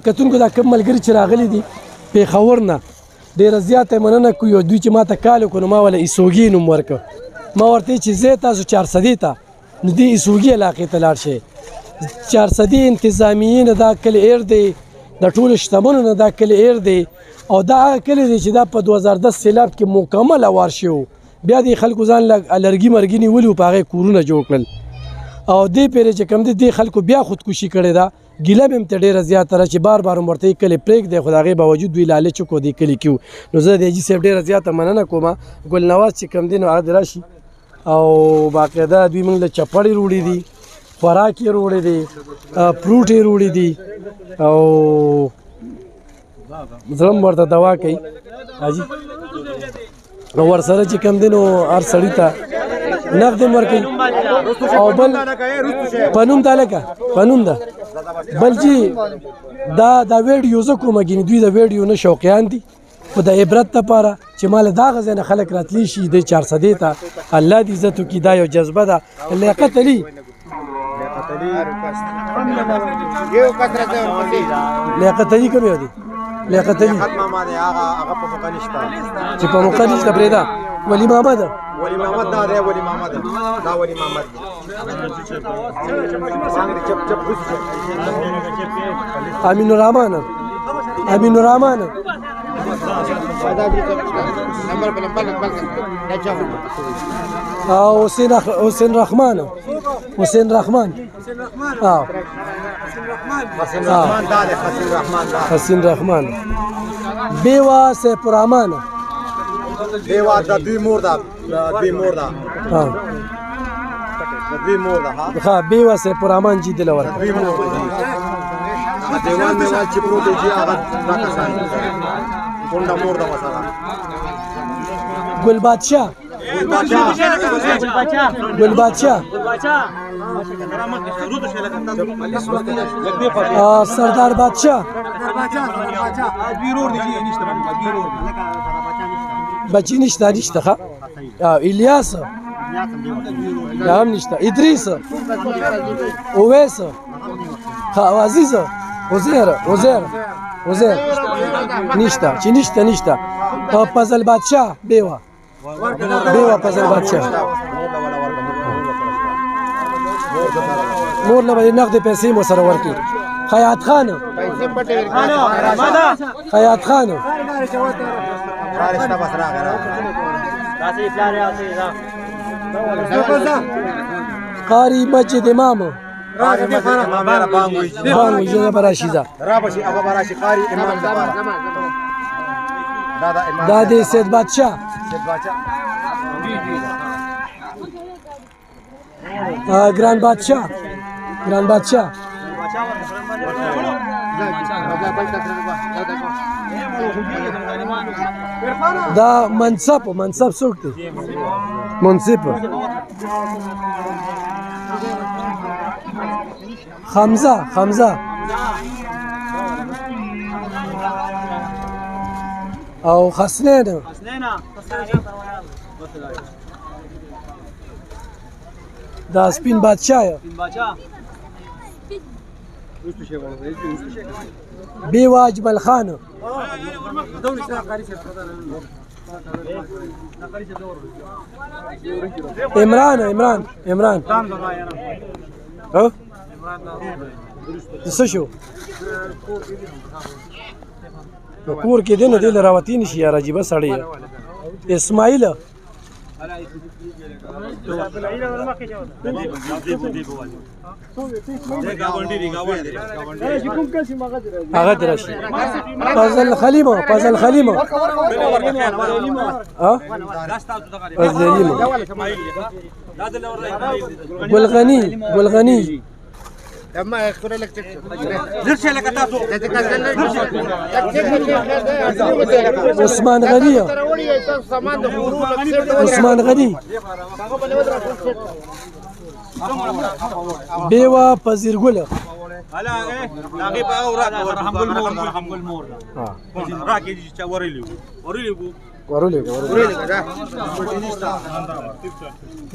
کتونکو دا کوم ملګري چې راغلي دي پېښور نه ډېره زیاته مننه کوي دوی چې ما ته کال وکړو نو ما وله ایسوګي نوم ورکړ ما ورته چې زه تاسو 400 ته نو دې ایسوګي علاقې ته لاړ شئ 400 انتظامیین دا کلی ایر دی د ټولو شتمنو نه دا کلی ایر دی او دا هغه کلی دی چې دا په 2010 سیلاب کې مکمل اوار شوی بیا د خلکو ځان لرګي مرګي نیولي وو په هغې کورونه جوړ کړل او دې پېرې چې کوم دی دې خلکو بیا خودکشي کړې ده ګیله مې ورته ډېره زیاته ده چې بار بار مې ورته کلی پرېږدی خو د هغې باوجود دوی لالچ وکړو دې کلي کې نو زه د حاجي صاحب ډېره زیاته مننه کوم ګل نواز چې کوم دی نو هغه دې راشي او باقاعده دوی موږ له چپړې روړي دي خوراک یې روړی دی فروټ یې روړي دي او زړه هم ورته دوا کوي حاجي نو ورسره چې کوم دی نو هر سړي ته نقد هم ورکوي او بل په نوم دا لکه په نوم ده بل چې دا ویډیو زه کومه ګینې دوی د ویډیو نه شوقیان دي خو د عبرت دپاره چې ما له دغه ځای نه خلک راتلی شي د 400 ته الله دې عزت وکړي دا یو جذبه ده لیاقت علي لیاقت علي کوم یو دی لیاقت علي چې په موقع نشته پرېږده ولي محمد ولی محمد دا دی ولی محمد دا ولی محمد امین الرحمن امین الرحمن حسین رحمان حسین رحمان حسین رحمان بیوا سیف الرحمان بیوا د دوی مور ده دوی مور ده دوی مور ده ها بیوا سیف الرحمان جی دلور دوی مور ده دیوان دیوان چې پروت دی هغه راکسان کونډه مور ده وسره ګل بادشاہ ګل بادشاہ سردار بادشاہ بچی نشته نشته ښه الیاس هم نشته ادریس اویس عزیز عزیر نشته چې نشته فضل بادشاہ بیوا فضل بادشاہ مور نه باندې نقد پیسې مو سره ورکړي خیاط خان خیاط خان قاری مسجد امام بانگوی جنه براشیزه قاری امام دادی سید بادشاہ گران بادشاہ دا منصب څوک دی منصب حمزه او حسنین دا سپین بادشاہ بیوا اجمل خان عمران څه شو کور کې دی نو دی له راوتي نشي یار عجیبه سړی اسماعیل هغه درشي فضل خلیمه ګلغنی اما اخره لك عثمان غنی بیوا پذیرګل هلا هغه په او رحمګل مور راکې چې ورلې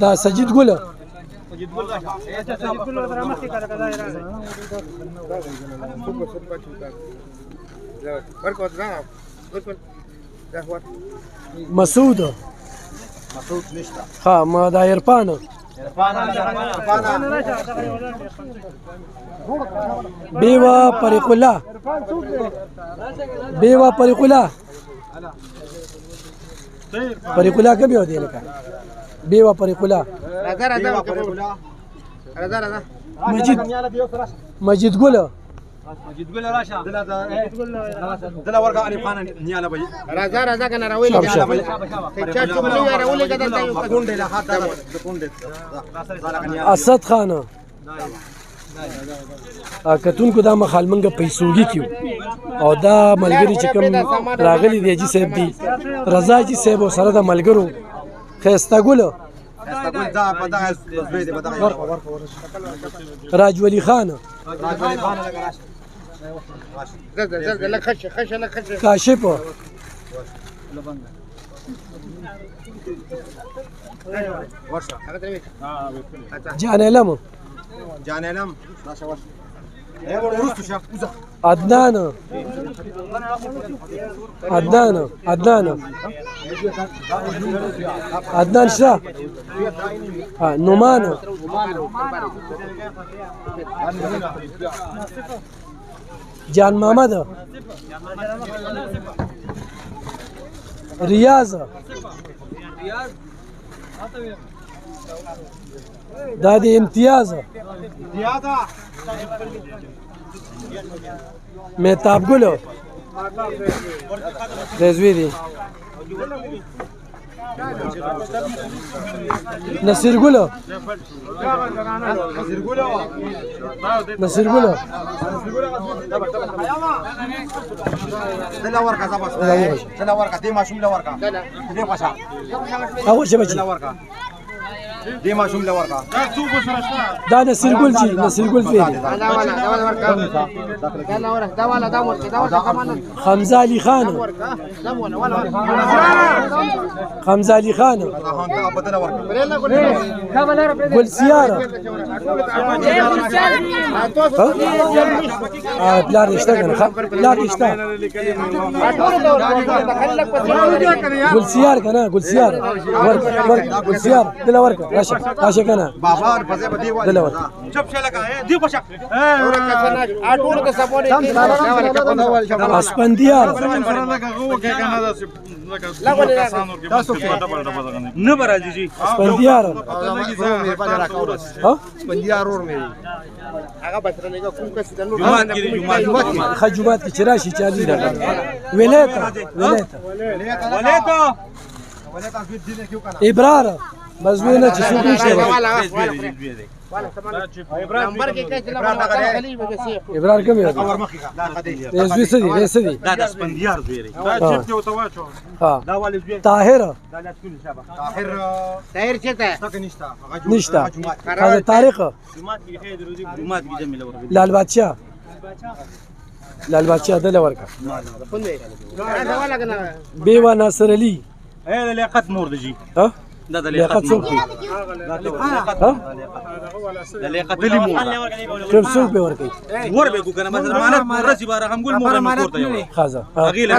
دا سجید ګل مسعود ها ما دا عرفان بیوا طریق الله بیوا طریق الله طریق الله کبھی ہوتی ہے لکھا بیوا طریق الله مجید گل دلا ورقه علي خان نيالا بي رازا كان راوي اسد خان کتون کو دا مخال منګه پیسوږي کیو او دا ملګری چې کوم راغلی دی جی صاحب دی رضا جی صاحب سره د ملګرو خيستا ګل راج ولی خان کاشف جان علم عدنان شاه نومان جان محمد ریاض دادی امتیاز مهتاب گلو رضوی دی نصیر گلو دلا ورقه دي ماشوم لا ورقه دي قشا اول شي بچي دي ماشوم لا ورقه دا نصیر گل جی نصیر گل فين حمزه علي خان گل سیاره پلار رشته کنه پلار رشته گل سیار کنه گل سیار ورک گل سیار دل ورک راشه کنه بابا فزه بدي دل ورک چپ شي لگا دي قشا اسپندیار نه برازي جي اسپندیار ها اسپندیار اور مې هغه بسره لګه کوم کس د نور خجومات کی چراشی چالي دا ولايتا ابرار مزوینه چې څوک نشته ابرار کوم یو رزوی سدي دا د اسپندیار زویری دا چپ ته وتواچو دا والي زوی طاهر دا لا ټول شابه طاهر چته تک نشتا هذا طارق جمعات کې خیر روزي جمعات کې جمع لور لال بادشاہ دل ورکا بیوا ناصر علی اے لیاقت مور دی جی ها دا د لیاقت څوک د لیاقت دی مور کوم څوک به ورکي ور به کو کنه مثلا مانت رسی بار هم ګل مور مور ته یو خازه غیله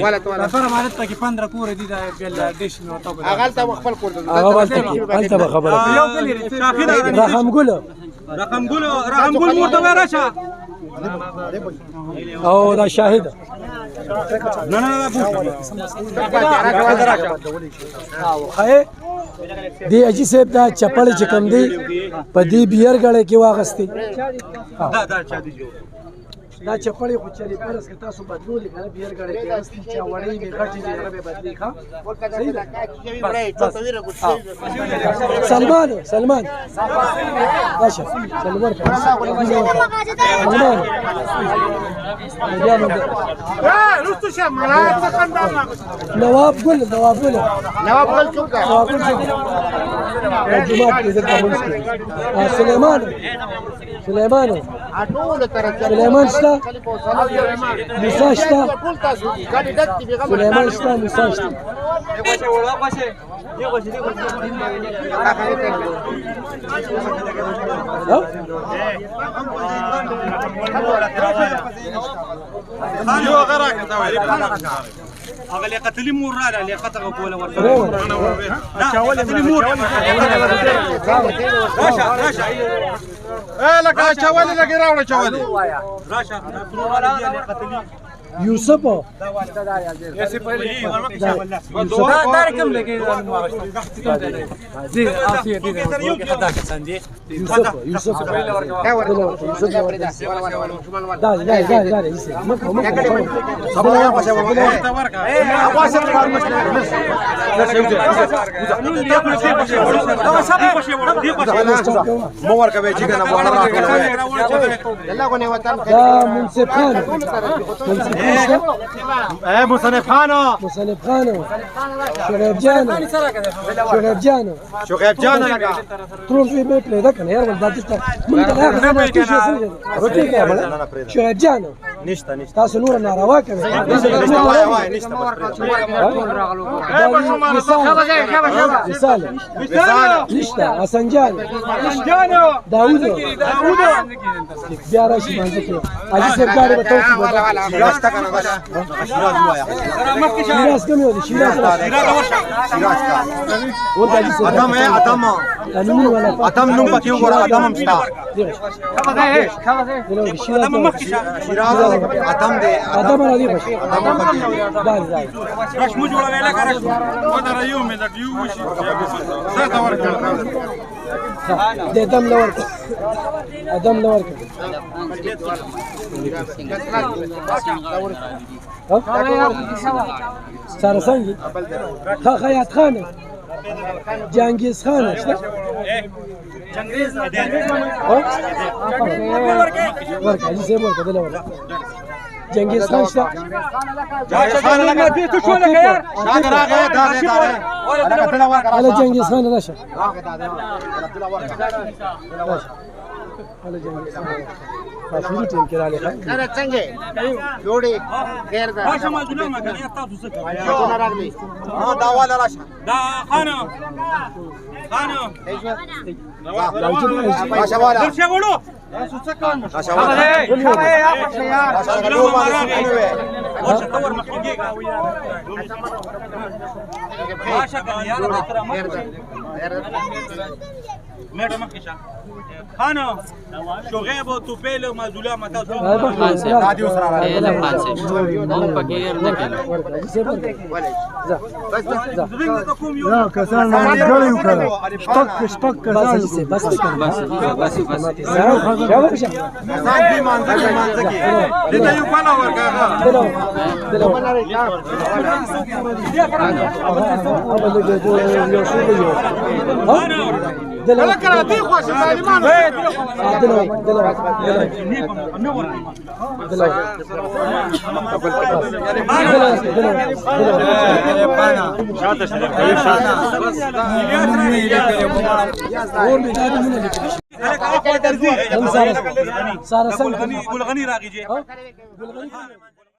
ولا سره مالت کې 15 کور دي دا بل دیش نو ته هغه ته خپل کور هغه والته به خبره یو کلی رقم ګل مور ته راشه او دا شاهد نه خای دی اجي صاحب دا چپل چې کم دی په دې بیر غړې کې واغستې دا چا دی جو دا چپړې خو چلی پرس کې تاسو بدلولې کنه بیر غړې کې واغستې چې وړې به غټې دې ربه بدلی ښا سلمان راشه سلمان نواب ګل څوک جمعات کې ځکه سليمان سلیمان ټول طرف سلیمان شته موسی شته ټول تاسو ګاډي ډک دي بغیر سلیمان شته موسی شته یو غراك هغه لیاقتي مور را لیاقت هغه کوله ورته لا قتلي مور راشا لکه چاولې لګي راوړه چاولې راشا ترور دي لیاقتي یوسف داركم لقي دي عافيه دي خداك سندي یوسف دال مو ورکوي چې کنه وړه راټولوي دا منصف خان مصنف خانو مصنف خانو شغيب جانو شغيب جانا لگا ترون في بيت له ذاك يا رب داتك من الاخر انا كل شيء روتي كامل شغيب جانو نشتا تاسو نور ناروا کوي رسالة نشتا اسنجان داوود بیا راشي باندې کې اجي سرکاري به توڅ شیراز تا کنه شیراز وایا شیراز کوم یو شیراز ادم ادم نوم پکې وګوره ادم هم شتا شیراز ادم دې ادم را دی بش ادم پکې راش مو جوړه ویلا کارش ودر یوم د یو وشي زه ورکړم د ادم لور سارا سنگی خیاط خانه جنگیز خانه شته جنگیز ورکه علی سه ورکه دل ورکه جنگیز خان شته خان لگا دې تو شو لگا یار دا راغه دا على جنگیز خان راشه على جنگیز خان فاشوري ټیم کې راغلی نه څنګه جوړي غیر دا راشه ما دونه ما کنه تاسو څه څنګه راغلي دا والا راشه دا خانه راشه والا درشه وړو تاسو څه کوم راشه والا ورشه تور مخکېږي راشه کنه یار تر ما میډم کښه خانه شغیب او توپیل او مازولا متا دادی وسره راغلی لا پانسه هم پکې نه کېږي لا کسان غړي وکړه شپک کسان بس بس ځان دې مانځه کې دې یو پالا دلته کړه دې خو ظالمانو سارا سنگ ګلغني راغی